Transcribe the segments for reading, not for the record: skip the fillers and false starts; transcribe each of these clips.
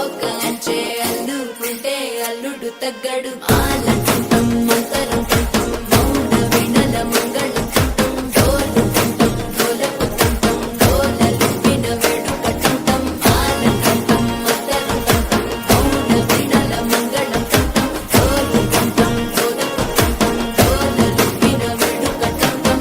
ఒక అంచే అల్లుకుంటే అల్లుడు తగ్గడు ఆలంటుంటాం మంతరం తుంటాం మౌన వినల మంగళం తుంటాం డోలు తుంటాం డోలకు తుంటాం డోలలు విన వేడుక తుంటాం ఆలంటుంటాం మంతరం తుంటాం మౌన వినల మంగళం తుంటాం డోలు తుంటాం డోలకు తుంటాం డోలలు విన వేడుక తుంటాం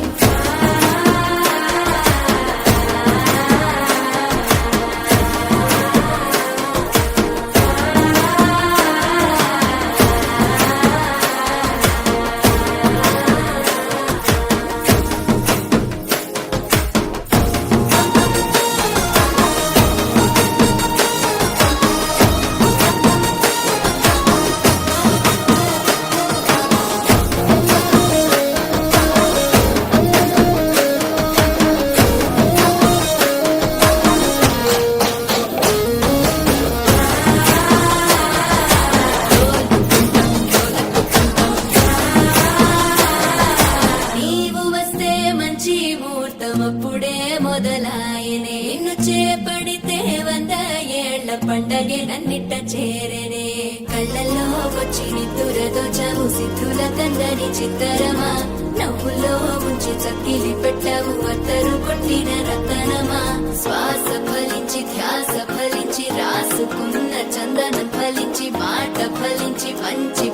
నీవు వస్తే మంచి ముహూర్తం అప్పుడే మొదలాయనే నిన్ను చేపడితే 100 ఏళ్ల పండగే నన్నిట్ట చేరనే కళ్ళల్లో వచ్చి నిద్దురతో చావు సిద్ధుల కందని చిత్తరమా నవ్వులో ఉంచి చక్కిలి పెట్టావు అత్తరు కొట్టిన రతనమా శ్వాస ఫలించి ధ్యాస ఫలించి రాసుకున్న చందనం ఫలించి మాట ఫలించి మంచి